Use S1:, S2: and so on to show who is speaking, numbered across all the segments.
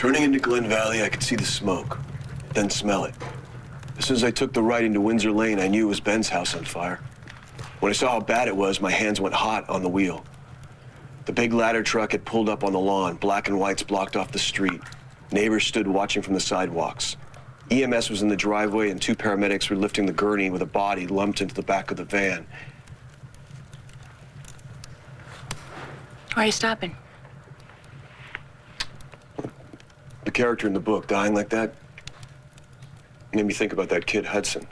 S1: Turning into Glen Valley, I could see the smoke, then smell it. As soon as I took the right into Windsor Lane, I knew it was Ben's house on fire. When I saw how bad it was, my hands went hot on the wheel. The big ladder truck had pulled up on the lawn, black and whites blocked off the street. Neighbors stood watching from the sidewalks. EMS was in the driveway, and 2 paramedics were lifting the gurney with a body lumped into the back of the van.
S2: Why are you stopping?
S1: The character in the book dying like that made me think about that kid, Hudson.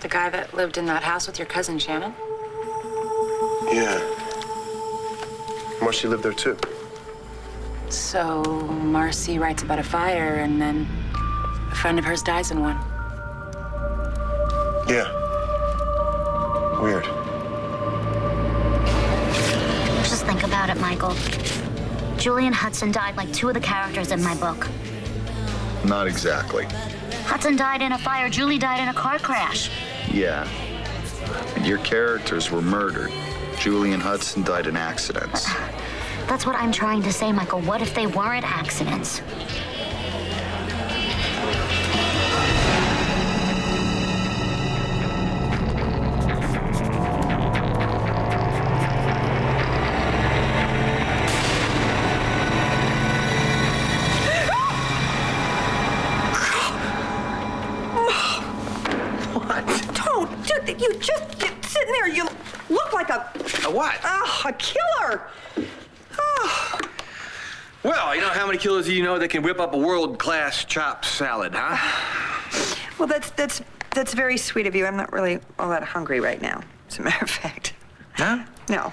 S2: The guy that lived in that house with your cousin Shannon?
S1: Yeah. Marcy lived there, too.
S2: So Marcy writes about a fire, and then a friend of hers dies in one.
S1: Yeah. Weird.
S3: Just think about it, Michael. Julian Hudson died like 2 of the characters in my book.
S4: Not exactly.
S3: Hudson died in a fire, Julie died in a car crash.
S4: Yeah. And your characters were murdered. Julie and Hudson died in accidents.
S3: That's what I'm trying to say, Michael. What if they weren't accidents?
S5: You just sitting there. You look like a
S6: what?
S5: A killer. Oh.
S6: Well, you know how many killers do you know that can whip up a world-class chopped salad, huh?
S5: Well, that's very sweet of you. I'm not really all that hungry right now, as a matter of fact.
S6: Huh?
S5: No.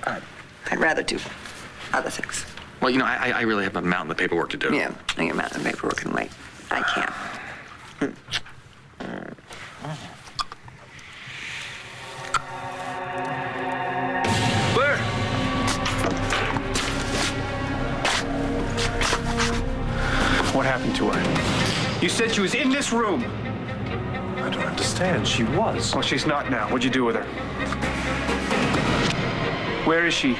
S5: I'd rather do other things.
S6: Well, you know, I really have a mountain of paperwork to do.
S5: Yeah, I get mountain of paperwork and wait. I can't.
S6: Blair!
S7: What happened to her? You said she was in this room.
S8: I don't understand. She was.
S7: Well, she's not now. What'd you do with her? Where is she?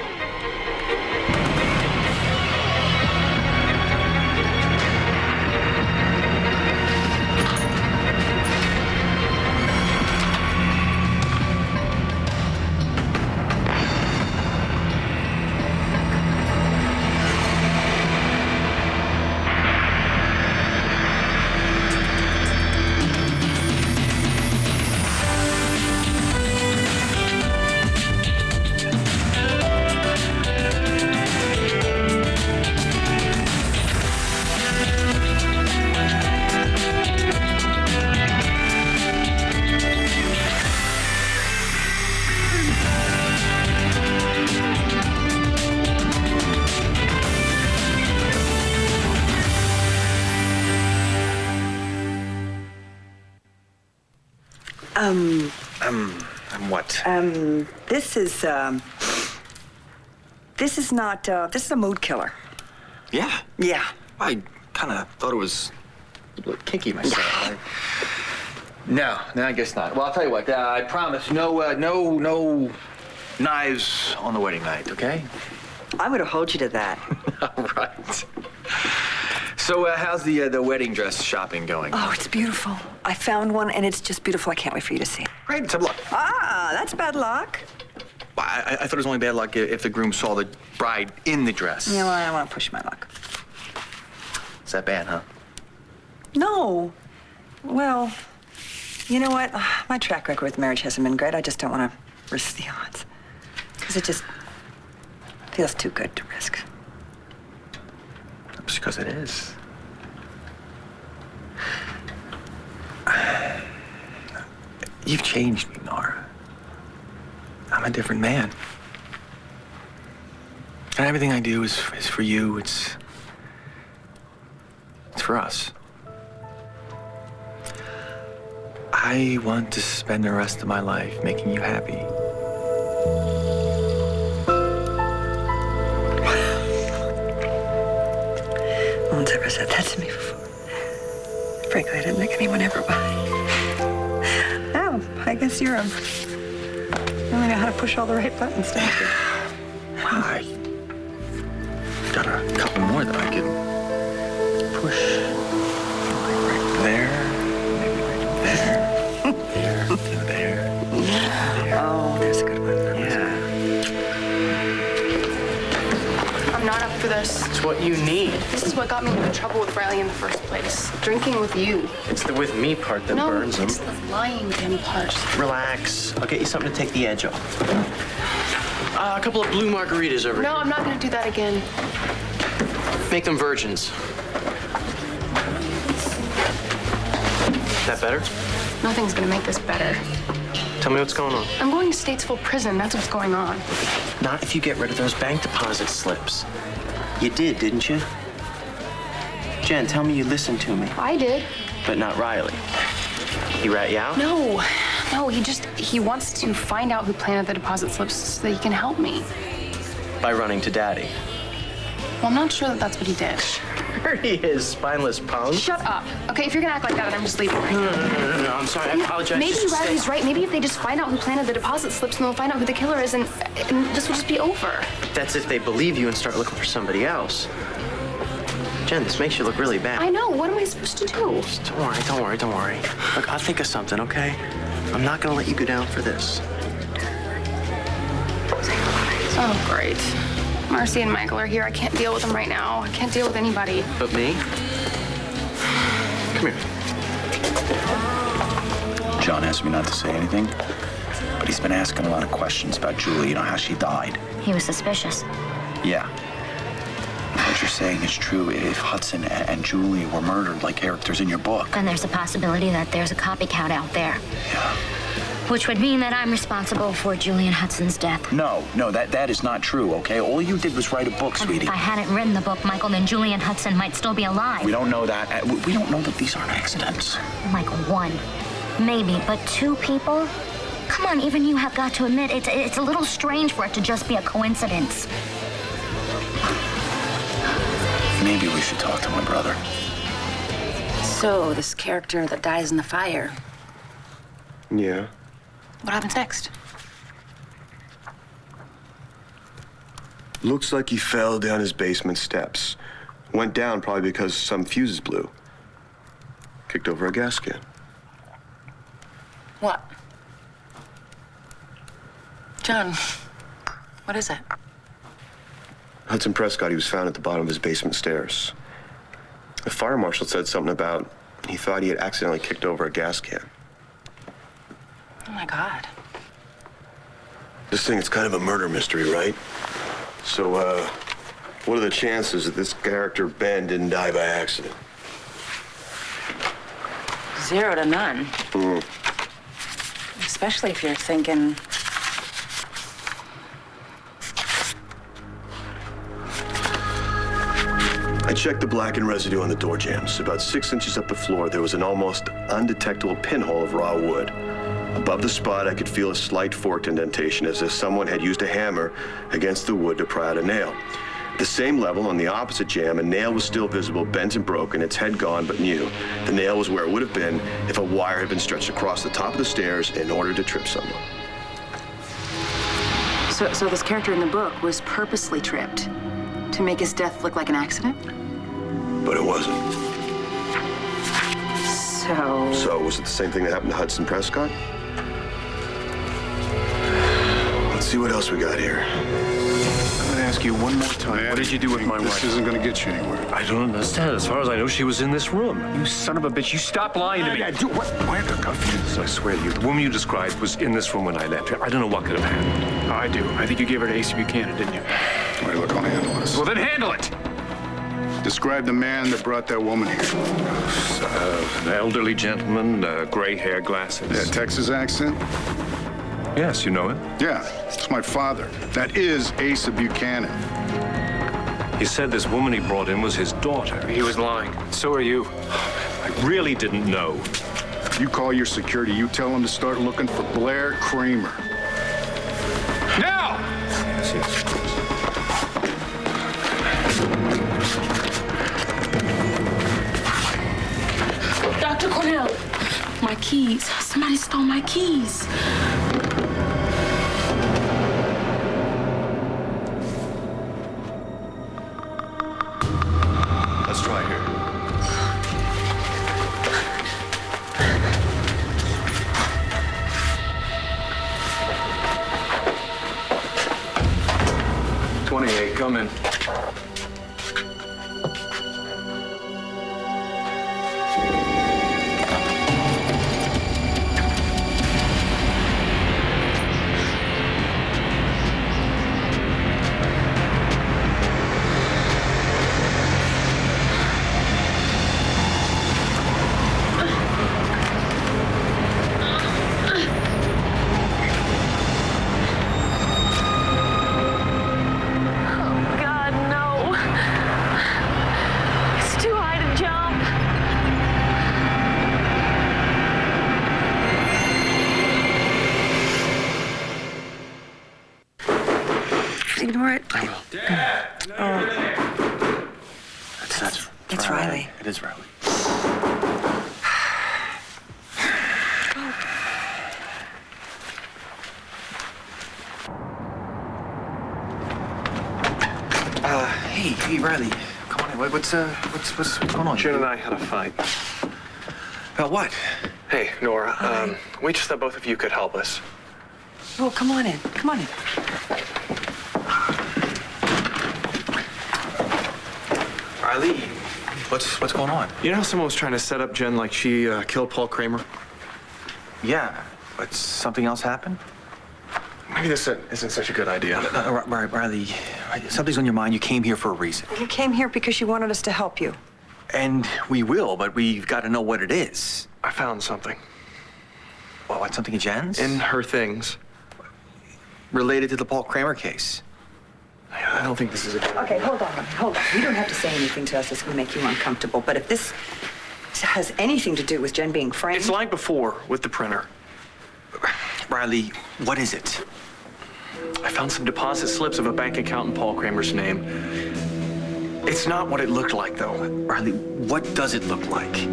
S6: What?
S5: This is a mood killer.
S6: Yeah?
S5: Yeah.
S6: I kind of thought it was a little kinky myself. No, I guess not. Well, I'll tell you what. I promise, no knives on the wedding night, okay?
S5: I'm going to hold you to that.
S6: All right. So, how's the wedding dress shopping going?
S5: Oh, it's beautiful. I found one, and it's just beautiful. I can't wait for you to see it.
S6: Great, let's have a look.
S5: Ah, that's bad luck.
S6: Well, I thought it was only bad luck if the groom saw the bride in the dress.
S5: Yeah, well, I don't want to push my luck.
S6: Is that bad, huh?
S5: No. Well, you know what? My track record with marriage hasn't been great. I just don't want to risk the odds. Because it just feels too good to risk.
S6: Just because it is. You've changed me, Nora. I'm a different man. And everything I do is for you. It's for us. I want to spend the rest of my life making you happy.
S5: No one's ever said that to me before. Frankly, I didn't think anyone ever would. Oh, I guess you really know how to push all the right buttons, don't you?
S9: for this.
S10: It's what you need.
S9: This is what got me into trouble with Riley in the first place. Drinking with you.
S10: It's the with me part that burns them.
S9: It's the lying to him part.
S10: Relax. I'll get you something to take the edge off. A couple of blue margaritas over
S9: No,
S10: here.
S9: I'm not gonna do that again.
S10: Make them virgins. That better?
S9: Nothing's gonna make this better.
S10: Tell me what's going on.
S9: I'm going to Statesville Prison. That's what's going on.
S10: Not if you get rid of those bank deposit slips. You did, didn't you? Jen, tell me you listened to me.
S9: I did.
S10: But not Riley. He rat you out?
S9: No, he wants to find out who planted the deposit slips so that he can help me.
S10: By running to Daddy.
S9: Well, I'm not sure that that's what he did.
S10: There he is, spineless punk.
S9: Shut up. Okay, if you're gonna act like that, then I'm just leaving right now.
S10: No, I'm sorry. I apologize.
S9: Maybe
S10: Just
S9: Riley's
S10: stay.
S9: right. Maybe if they just find out who planted the deposit slips, and they'll find out who the killer is, and this will just be over.
S10: That's if they believe you and start looking for somebody else. Jen, this makes you look really bad.
S9: I know. What am I supposed to do?
S10: Don't worry. Look, I'll think of something, okay? I'm not gonna let you go down for this.
S9: Oh, great. Marcy and Michael are here. I can't deal with them right now. I can't deal with anybody.
S10: But me? Come here.
S11: John asked me not to say anything, but he's been asking a lot of questions about Julie, you know, how she died.
S3: He was suspicious.
S11: Yeah. What you're saying is true. If Hudson and Julie were murdered like characters in your book.
S3: And there's a possibility that there's a copycat out there.
S11: Yeah.
S3: Which would mean that I'm responsible for Julian Hudson's death.
S11: No, that is not true, okay? All you did was write a book,
S3: And
S11: sweetie.
S3: if I hadn't written the book, Michael, then Julian Hudson might still be alive.
S11: We don't know that. We don't know that these aren't accidents.
S3: Michael, one, maybe, but two people? Come on, even you have got to admit, it's a little strange for it to just be a coincidence.
S11: Maybe we should talk to my brother.
S2: So, this character that dies in the fire,
S1: Yeah.
S2: what happens next?
S1: Looks like he fell down his basement steps. Went down probably because some fuses blew. Kicked over a gas can.
S2: What? John, what is it?
S1: Hudson Prescott, he was found at the bottom of his basement stairs. The fire marshal said something about he thought he had accidentally kicked over a gas can.
S2: Oh, my God.
S1: This thing is kind of a murder mystery, right? So, what are the chances that this character, Ben, didn't die by accident?
S2: 0 to none. Especially if you're thinking...
S1: I checked the blackened residue on the door jambs. About 6 inches up the floor, there was an almost undetectable pinhole of raw wood. Above the spot, I could feel a slight forked indentation, as if someone had used a hammer against the wood to pry out a nail. At the same level, on the opposite jamb, a nail was still visible, bent and broken, its head gone but new. The nail was where it would have been if a wire had been stretched across the top of the stairs in order to trip someone.
S2: So this character in the book was purposely tripped to make his death look like an accident?
S1: But it wasn't.
S2: So
S1: was it the same thing that happened to Hudson Prescott? Let's see what else we got here.
S8: I'm gonna ask you one more time.
S7: Man,
S8: what did you do with my wife?
S7: This isn't gonna get you anywhere.
S8: I don't understand. As far as I know, she was in this room.
S7: You son of a bitch, you stop lying to me.
S8: I do. What? Why am I confused? I swear to you, the woman you described was in this room when I left her. I don't know what could have happened.
S7: Oh, I do. I think you gave her to A.C. Buchanan, didn't you?
S12: All right, look, I'll handle this.
S7: Well, then handle it.
S12: Describe the man that brought that woman here.
S8: An elderly gentleman, gray hair, glasses.
S12: Yeah, Texas accent?
S8: Yes, you know him.
S12: Yeah, it's my father. That is Asa Buchanan.
S8: He said this woman he brought in was his daughter.
S7: He was lying. So are you.
S8: I really didn't know.
S12: You call your security, you tell them to start looking for Blair Kramer.
S7: Now!
S8: Yes.
S9: Dr. Cornell, my keys. Somebody stole my keys.
S1: Let's try here.
S8: Come in.
S5: That's Riley.
S11: It is Riley.
S6: Hey, Riley. Come on in. What's going on?
S7: Jen and I had a fight.
S6: About what?
S7: Hey, Nora, we just thought both of you could help us.
S5: Oh, come on in. Come on in.
S6: Riley, what's going on?
S7: You know how someone was trying to set up Jen like she killed Paul Kramer?
S6: Yeah, but something else happened?
S7: Maybe this isn't such a good idea.
S6: Riley, something's on your mind. You came here for a reason.
S5: You came here because you wanted us to help you.
S6: And we will, but we've got to know what it is.
S7: I found something.
S6: What, something in Jen's?
S7: In her things.
S6: Related to the Paul Kramer case.
S7: I don't think this is a good idea.
S5: Okay, hold on. You don't have to say anything to us that's going to make you uncomfortable. But if this has anything to do with Jen being framed...
S7: It's like before with the printer.
S6: Riley, what is it?
S7: I found some deposit slips of a bank account in Paul Kramer's name. It's not what it looked like, though.
S6: Riley, what does it look like?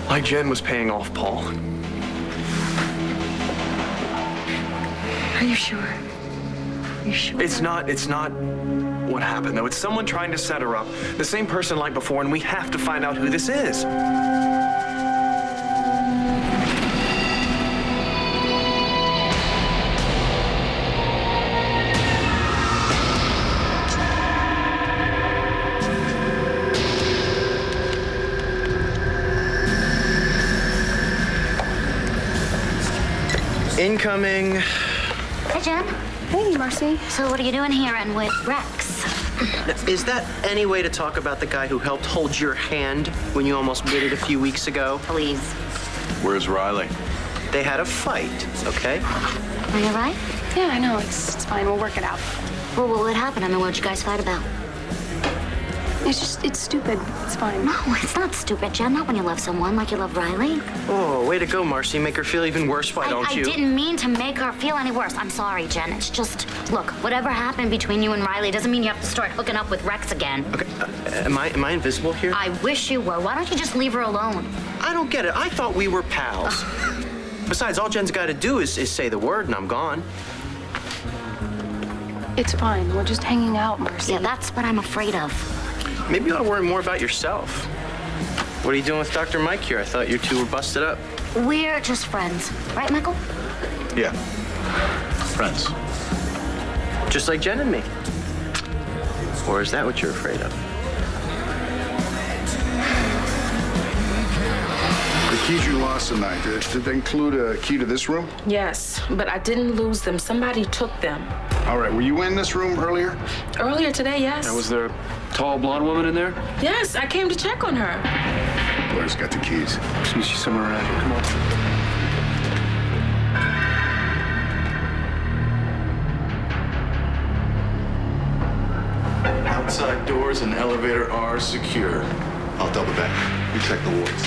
S7: Like Jen was paying off Paul.
S5: Are you sure? You sure?
S7: It's not what happened, though. It's someone trying to set her up. The same person like before, and we have to find out who this is.
S10: Incoming.
S3: Hey, Jen.
S9: Hey, Marcy.
S3: So what are you doing here and with Rex?
S10: Is that any way to talk about the guy who helped hold your hand when you almost did it a few weeks ago?
S3: Please.
S11: Where's Riley?
S10: They had a fight, okay?
S3: Are you right?
S9: Yeah, I know. It's fine. We'll work it out.
S3: Well, what happened? I mean, what'd you guys fight about?
S9: It's stupid. It's fine.
S3: No, it's not stupid, Jen. Not when you love someone like you love Riley.
S10: Oh, way to go, Marcy. Make her feel even worse, why don't you?
S3: I didn't mean to make her feel any worse. I'm sorry, Jen. It's just, look, whatever happened between you and Riley doesn't mean you have to start hooking up with Rex again.
S10: Okay, am I invisible here?
S3: I wish you were. Why don't you just leave her alone?
S10: I don't get it. I thought we were pals. Besides, all Jen's got to do is say the word and I'm gone.
S9: It's fine. We're just hanging out, Marcy.
S3: Yeah, that's what I'm afraid of.
S10: Maybe you ought to worry more about yourself. What are you doing with Dr. Mike here? I thought you two were busted up.
S3: We're just friends. Right, Michael?
S11: Yeah. Friends.
S10: Just like Jen and me. Or is that what you're afraid of?
S12: The keys you lost tonight, did they include a key to this room?
S13: Yes, but I didn't lose them. Somebody took them.
S12: All right, were you in this room earlier?
S13: Earlier today, yes.
S7: Now, was there a tall blonde woman in there?
S13: Yes, I came to check on her.
S12: Blair's got the keys.
S7: She's somewhere around here. Come on.
S11: Outside doors and elevator are secure. I'll double back. You check the wards.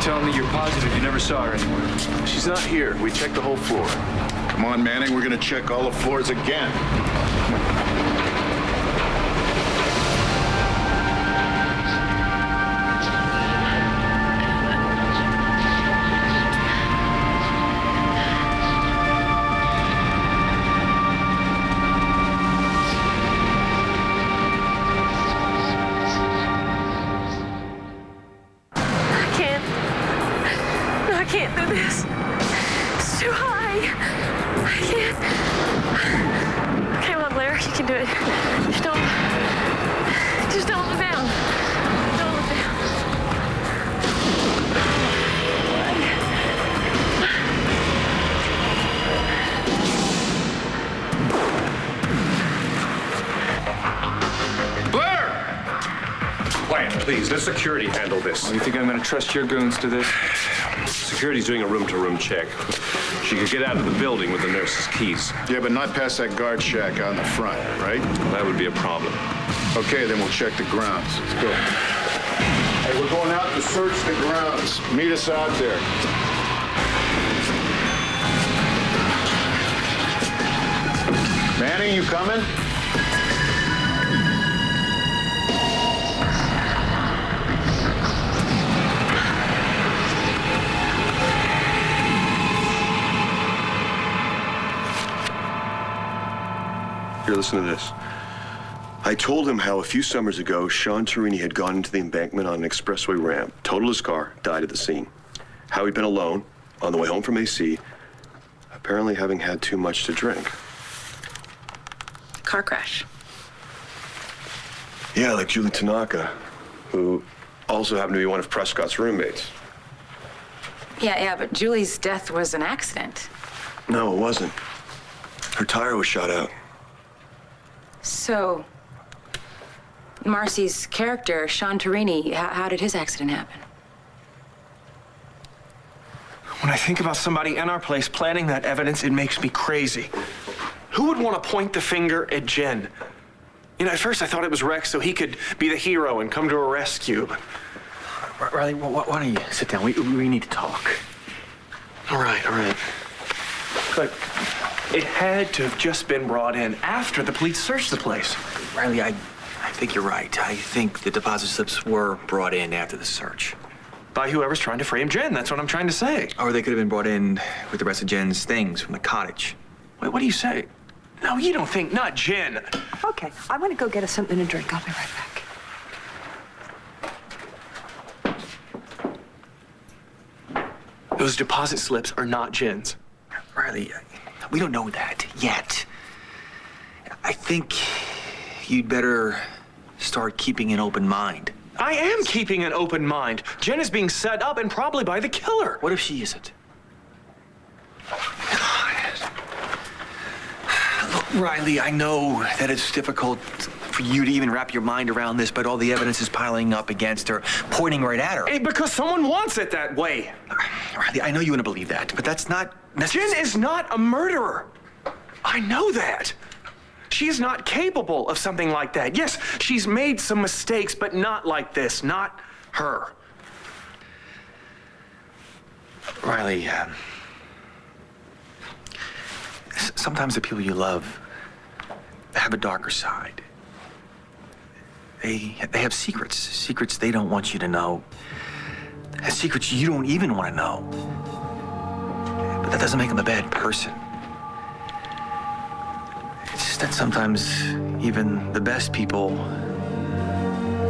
S7: Telling me you're positive you never saw her anywhere.
S8: She's not here. We checked the whole floor.
S12: Come on, Manning, we're gonna check all the floors again.
S9: you can do it. Just don't look down. Don't look down.
S8: Quiet, please. Let security handle this.
S6: You think I'm going to trust your goons to this?
S8: Security's doing a room-to-room check. She could get out of the building with the nurse's keys.
S12: Yeah, but not past that guard shack out in the front, right?
S8: That would be a problem.
S12: Okay, then we'll check the grounds. Let's go. Hey, we're going out to search the grounds. Meet us out there. Manny, you coming?
S1: Here, listen to this. I told him how a few summers ago, Sean Torini had gone into the embankment on an expressway ramp, totaled his car, died at the scene. How he'd been alone, on the way home from AC, apparently having had too much to drink.
S2: Car crash.
S1: Yeah, like Julie Tanaka, who also happened to be one of Prescott's roommates.
S2: Yeah, but Julie's death was an accident.
S1: No, it wasn't. Her tire was shot out.
S2: So, Marcy's character, Sean Torini, how did his accident happen?
S7: When I think about somebody in our place planting that evidence, it makes me crazy. Who would want to point the finger at Jen? You know, at first I thought it was Rex so he could be the hero and come to her rescue. But...
S6: Riley, why don't you sit down? We need to talk.
S7: All right. But it had to have just been brought in after the police searched the place.
S6: Riley, I think you're right. I think the deposit slips were brought in after the search.
S7: By whoever's trying to frame Jen, that's what I'm trying to say.
S6: Or they could have been brought in with the rest of Jen's things from the cottage.
S7: Wait, what do you say? No, you don't think, not Jen.
S5: Okay, I'm gonna go get us something to drink. I'll be right back.
S7: Those deposit slips are not Jen's.
S6: Riley, we don't know that yet. I think you'd better start keeping an open mind.
S7: I am keeping an open mind. Jen is being set up and probably by the killer.
S6: What if she isn't? Look, Riley, I know that it's difficult for you to even wrap your mind around this, but all the evidence is piling up against her, pointing right at her.
S7: Because someone wants it that way.
S6: Riley, I know you want to believe that, but that's not necessary.
S7: Jen is not a murderer. I know that. She is not capable of something like that. Yes, she's made some mistakes, but not like this. Not her.
S6: Riley, sometimes the people you love have a darker side. They have secrets they don't want you to know. Secrets you don't even want to know. But that doesn't make them a bad person. It's just that sometimes even the best people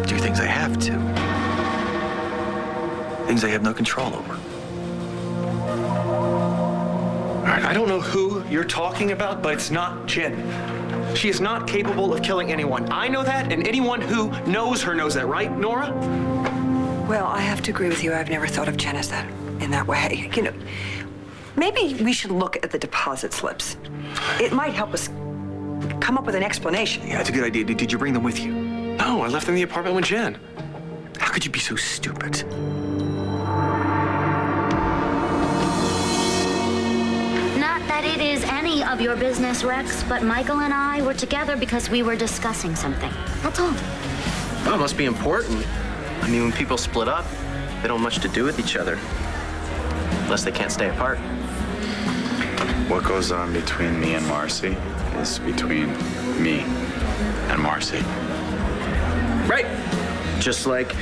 S6: do things they have to. Things they have no control over.
S7: All right, I don't know who you're talking about, but it's not Jen. She is not capable of killing anyone. I know that, and anyone who knows her knows that, right, Nora?
S5: Well, I have to agree with you. I've never thought of Jen as that, in that way. You know, maybe we should look at the deposit slips. It might help us come up with an explanation.
S6: Yeah, it's a good idea. Did you bring them with you?
S7: No, I left them in the apartment with Jen.
S6: How could you be so stupid?
S3: Not that it is any of your business, Rex, but Michael and I were together because we were discussing something. That's all.
S10: Well, it must be important. I mean, when people split up, they don't have much to do with each other. Unless they can't stay apart.
S4: What goes on between me and Marcy is between me and Marcy.
S10: Right. Just like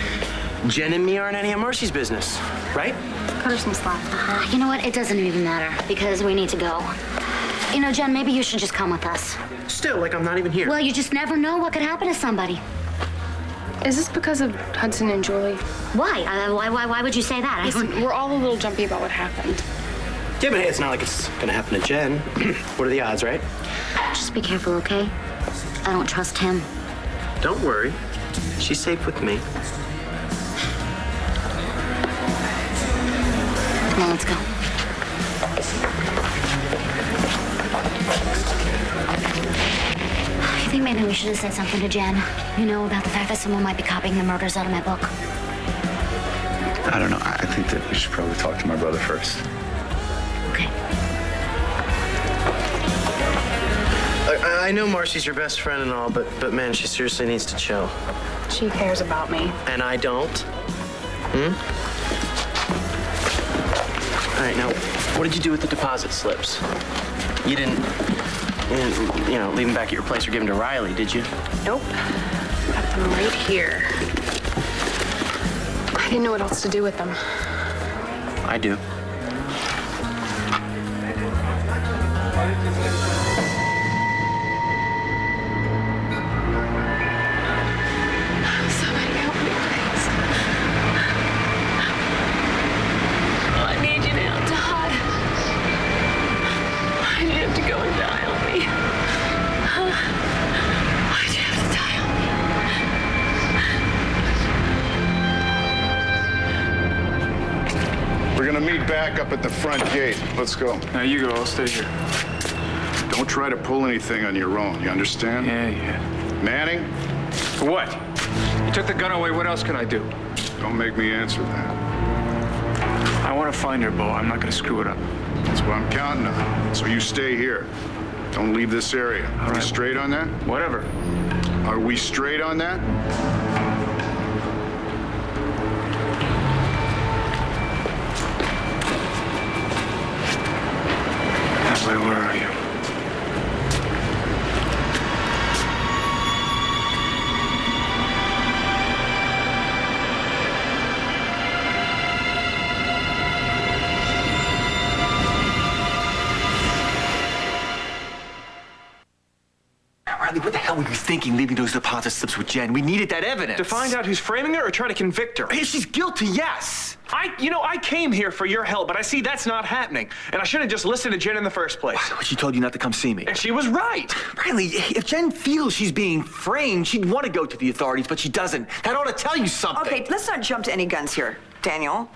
S10: Jen and me aren't any of Marcy's business, right?
S9: Cut her some slack.
S3: You know what? It doesn't even matter because we need to go. You know, Jen, maybe you should just come with us.
S10: Still, like I'm not even here.
S3: Well, you just never know what could happen to somebody.
S9: Is this because of Hudson and Julie?
S3: Why? Why would you say that?
S9: Listen, we're all a little jumpy about what happened.
S10: Yeah, but hey, it's not like it's gonna happen to Jen. What are the odds, right?
S3: Just be careful, okay? I don't trust him.
S10: Don't worry. She's safe with me.
S3: Come on, let's go. I think maybe we should have said something to Jen. You know, about the fact that someone might be copying the murders out of my book.
S4: I don't know. I think that we should probably talk to my brother first.
S3: Okay.
S10: I know Marcy's your best friend and all, but man, she seriously needs to chill.
S9: She cares about me.
S10: And I don't. All right, now, what did you do with the deposit slips? You didn't, you know, leave them back at your place or give them to Riley, did you?
S9: Nope. Got them right here. I didn't know what else to do with them.
S10: I do.
S9: Somebody help me, please. I need you now, Todd. I need him to go and die on me. Why'd you have to die on me?
S12: We're gonna meet back up at the front gate. Let's go.
S7: Now you go, I'll stay here.
S12: Don't try to pull anything on your own, you understand?
S7: Yeah.
S12: Manning,
S7: For what? You took the gun away, what else can I do?
S12: don't make me answer that.
S7: I want to find her, Bo. I'm not going to screw it up.
S12: That's what I'm counting on. So you stay here. Don't leave this area. Are we straight on that?
S7: Whatever.
S12: Are we straight on that?
S7: Ashley, where are you?
S6: Riley, what the hell were you thinking leaving those deposit slips with Jen? We needed that evidence.
S7: To find out who's framing her or try to convict her?
S6: If she's guilty, yes.
S7: I came here for your help, but I see that's not happening. And I should have just listened to Jen in the first place.
S6: But she told you not to come see me.
S7: And she was right.
S6: Riley, if Jen feels she's being framed, she'd want to go to the authorities, but she doesn't. That ought to tell you something.
S5: Okay, let's not jump to any guns here, Daniel.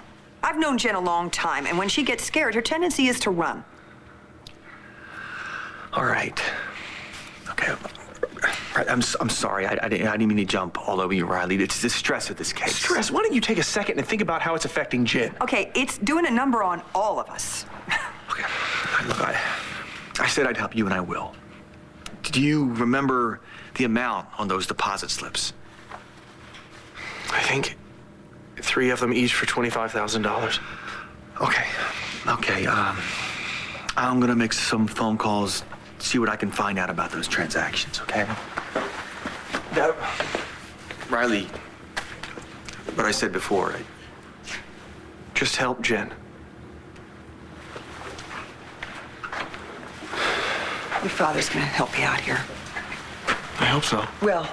S5: I've known Jen a long time, and when she gets scared, her tendency is to run.
S6: All right. Okay. I'm sorry. I didn't mean to jump all over you, Riley. It's the stress of this case.
S7: Stress? Why don't you take a second and think about how it's affecting Jen?
S5: Okay, it's doing a number on all of us.
S6: Okay. Look, I said I'd help you, and I will. Do you remember the amount on those deposit slips?
S7: I think 3 of them each for $25,000.
S6: Okay. I'm gonna make some phone calls, see what I can find out about those transactions, okay? Riley, what I said before,
S7: Just help Jen.
S5: Your father's gonna help you out here.
S7: I hope so.
S5: Well,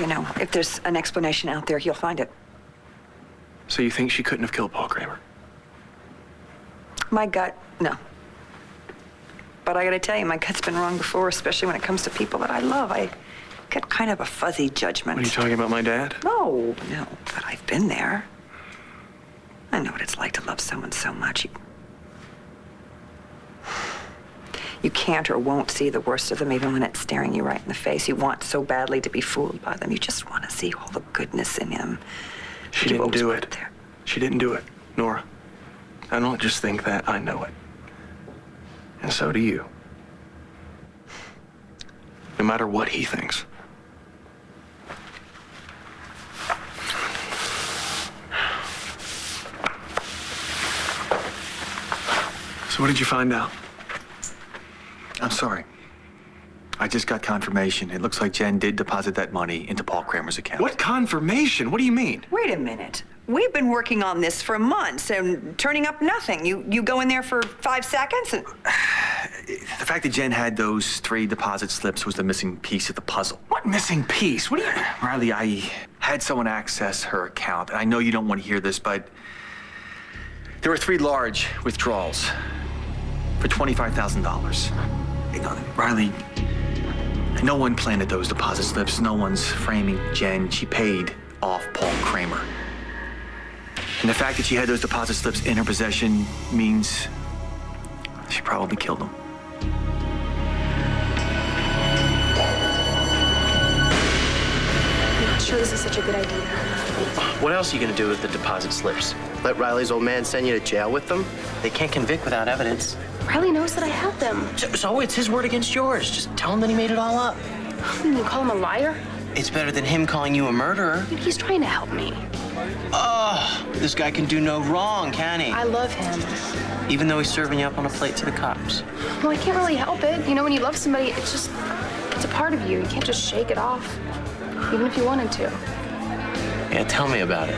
S5: you know, if there's an explanation out there, he'll find it.
S7: So you think she couldn't have killed Paul Kramer?
S5: My gut, no. But I gotta tell you, my gut's been wrong before, especially when it comes to people that I love. I get kind of a fuzzy judgment.
S7: What are you talking about, my dad?
S5: No, but I've been there. I know what it's like to love someone so much. You can't or won't see the worst of them, even when it's staring you right in the face. You want so badly to be fooled by them. You just want to see all the goodness in him.
S7: She didn't do it. She didn't do it, Nora. I don't just think that, I know it. And so do you. No matter what he thinks. So what did you find out?
S6: I'm sorry. I just got confirmation. It looks like Jen did deposit that money into Paul Kramer's account.
S7: What confirmation? What do you mean?
S5: Wait a minute. We've been working on this for months and turning up nothing. You go in there for 5 seconds and...
S6: The fact that Jen had those 3 deposit slips was the missing piece of the puzzle.
S7: What missing piece? What do you...
S6: Riley, I had someone access her account. And I know you don't want to hear this, but there were 3 large withdrawals for $25,000. You know, Riley, No one planted those deposit slips. No one's framing Jen. She paid off Paul Kramer. And the fact that she had those deposit slips in her possession means she probably killed him.
S9: I'm not sure this is such a good idea.
S10: What else are you gonna do with the deposit slips? Let Riley's old man send you to jail with them? They can't convict without evidence.
S9: Riley knows that I have them.
S10: So it's his word against yours. Just tell him that he made it all up.
S9: You mean call him a liar?
S10: It's better than him calling you a murderer.
S9: He's trying to help me.
S10: Oh, this guy can do no wrong, can he?
S9: I love him.
S10: Even though he's serving you up on a plate to the cops.
S9: Well, I can't really help it. You know, when you love somebody, it's a part of you. You can't just shake it off, even if you wanted to.
S10: Yeah, tell me about it.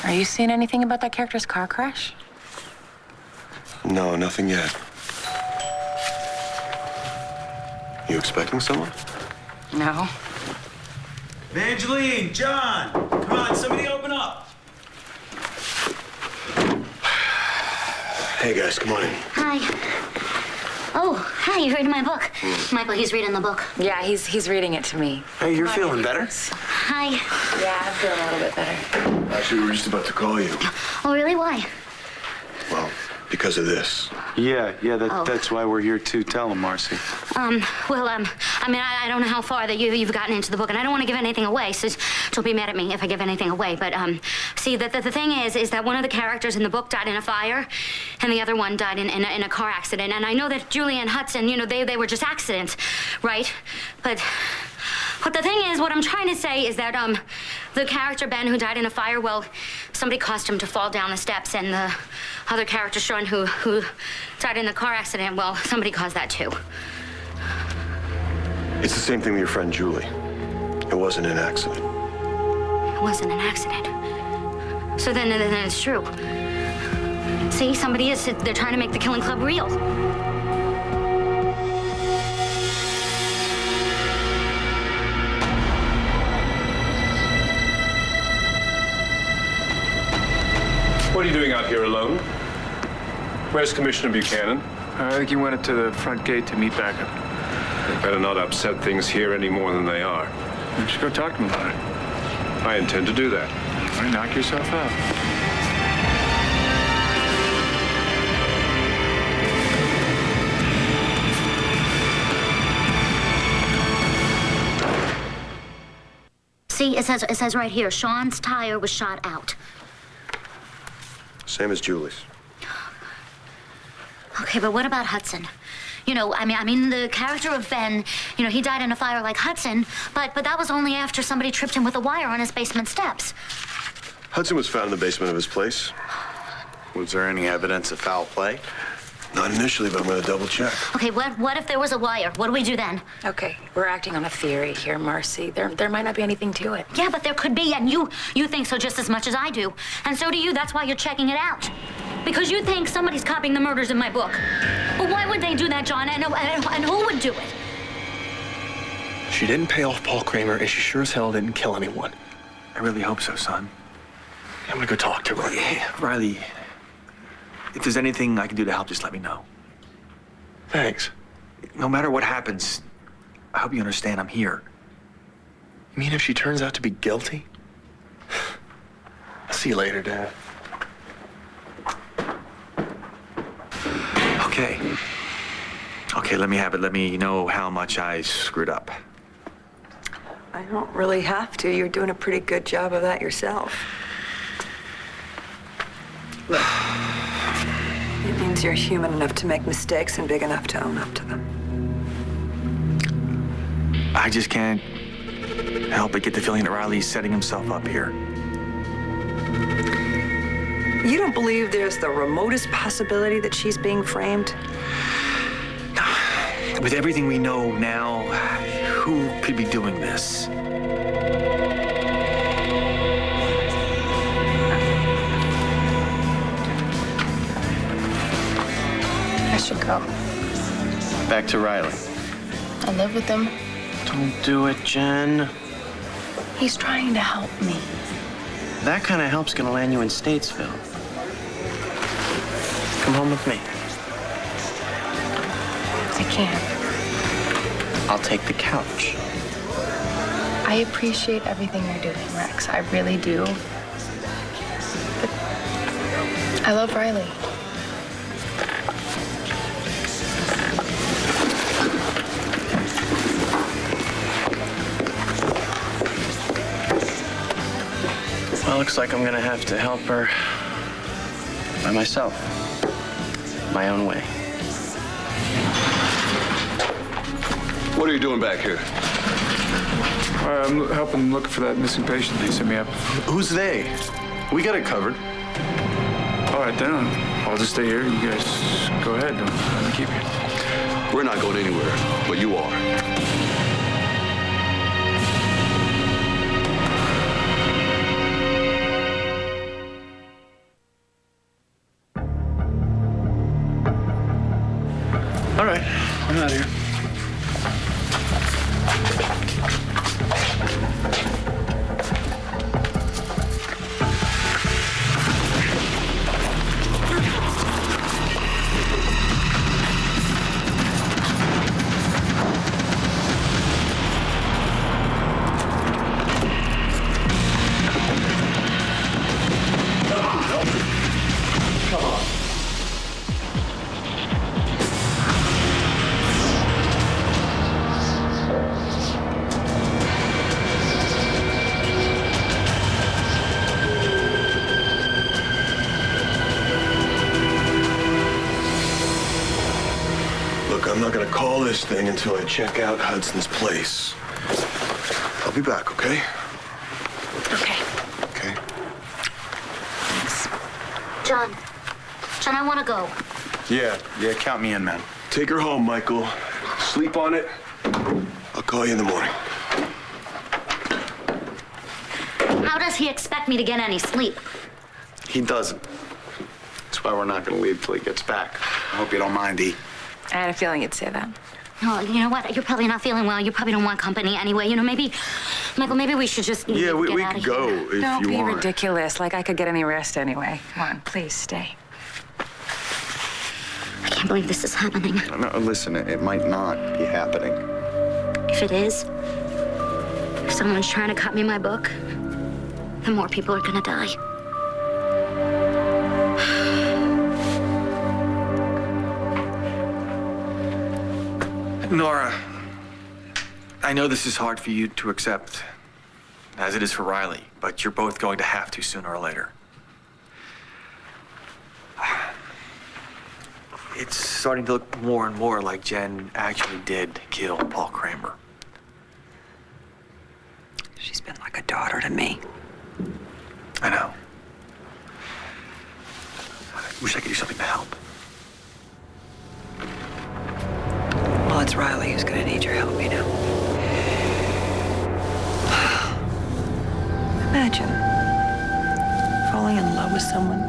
S2: Are you seeing anything about that character's car crash?
S1: No, nothing yet. You expecting someone?
S2: No.
S14: Evangeline, John, come on, somebody open up.
S1: Hey, guys, come on in.
S3: Hi. Oh, hi, you reading my book. Michael, he's reading the book.
S2: Yeah, he's reading it to me.
S6: Hey, you're feeling better?
S3: Hi.
S2: Yeah, I'm feeling a little bit better.
S1: Actually, we were just about to call you.
S3: Oh, really? Why?
S1: Well, because of this.
S4: Yeah,
S3: Oh.
S4: that's why we're here too. Tell him, Marcy.
S3: I don't know how far that you've gotten into the book, and I don't want to give anything away, so don't be mad at me if I give anything away. But, see, the thing is that one of the characters in the book died in a fire, and the other one died in a car accident. And I know that Julie and Hudson, they were just accidents, right? But the thing is, what I'm trying to say is that, the character Ben who died in a fire, well, somebody caused him to fall down the steps, and the other character, Sean, who died in the car accident, well, somebody caused that too.
S1: It's the same thing with your friend Julie. It wasn't an accident.
S3: It wasn't an accident. So then it's true. See, they're trying to make the Killing Club real.
S8: What are you doing out here alone? Where's Commissioner Buchanan?
S4: I think he went into the front gate to meet back up.
S8: They better not upset things here any more than they are.
S4: You should go talk to him about it.
S8: I intend to do that.
S4: All right, knock yourself out.
S3: See, it says right here, Sean's tire was shot out.
S1: Same as Julie's.
S3: Okay, but what about Hudson? The character of Ben, he died in a fire like Hudson, but that was only after somebody tripped him with a wire on his basement steps.
S1: Hudson was found in the basement of his place.
S11: Was there any evidence of foul play?
S1: Not initially, but I'm gonna double check.
S3: Okay, what if there was a wire? What do we do then?
S2: Okay, we're acting on a theory here, Marcy. There might not be anything to it.
S3: Yeah, but there could be, and you think so just as much as I do. And so do you. That's why you're checking it out. Because you think somebody's copying the murders in my book. But why would they do that, John? And who would do it?
S7: She didn't pay off Paul Kramer, and she sure as hell didn't kill anyone.
S6: I really hope so, son. I'm gonna go talk to Riley. Hey, Riley, if there's anything I can do to help, just let me know.
S7: Thanks.
S6: No matter what happens, I hope you understand I'm here.
S7: You mean if she turns out to be guilty? I'll see you later, Dad.
S6: Okay, let me have it. Let me know how much I screwed up.
S5: I don't really have to. You're doing a pretty good job of that yourself. Look, it means you're human enough to make mistakes and big enough to own up to them.
S6: I just can't help but get the feeling that Riley's setting himself up here.
S5: You don't believe there's the remotest possibility that she's being framed?
S6: With everything we know now, who could be doing this?
S9: I should go.
S10: Back to Riley.
S9: I live with him.
S10: Don't do it, Jen.
S9: He's trying to help me.
S10: That kind of help's gonna land you in Statesville. Come home with me.
S9: can't.
S10: I'll take the couch.
S9: I appreciate everything you're doing, Rex. I really do. But I love Riley.
S10: Well, looks like I'm gonna have to help her by myself. My own way.
S12: What are you doing back here?
S15: I'm helping look for that missing patient they sent me up.
S6: Who's they? We got it covered.
S15: All right, then. I'll just stay here. You guys go ahead. Don't let me keep you.
S12: We're not going anywhere, but you are.
S15: All right, I'm out of here.
S1: Look, I'm not gonna call this thing until I check out Hudson's place. I'll be back, okay?
S3: Okay.
S1: Okay.
S3: John, I want to go.
S6: Yeah, count me in, man.
S1: Take her home, Michael. Sleep on it. I'll call you in the morning.
S3: How does he expect me to get any sleep?
S4: He doesn't. That's why we're not going to leave till he gets back. I hope you don't mind, E.
S5: I had a feeling you'd say that.
S3: No, you know what? You're probably not feeling well. You probably don't want company anyway. You know, maybe, Michael, maybe we should just
S4: Yeah, we
S3: get out
S4: could
S3: of
S4: go
S3: here.
S4: if
S5: Don't
S4: you
S5: be
S4: want.
S5: ridiculous. Like I could get any rest anyway. Come on, please stay.
S3: I can't believe this is happening.
S4: No, listen, it might not be happening.
S3: If it is, if someone's trying to cut me my book, then more people are gonna die.
S6: Nora, I know this is hard for you to accept, as it is for Riley, but you're both going to have to sooner or later. It's starting to look more and more like Jen actually did kill Paul Kramer.
S5: She's been like a daughter to me.
S6: I know. I wish I could do something to help.
S5: Well, it's Riley who's gonna need your help, you know. Imagine falling in love with someone,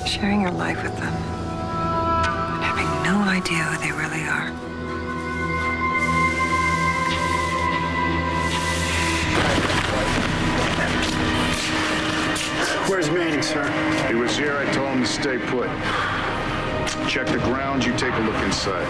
S5: sharing your life with them, and having no idea who they really are.
S12: Where's Manning, sir? He was here. I told him to stay put. Check the grounds. You take a look inside.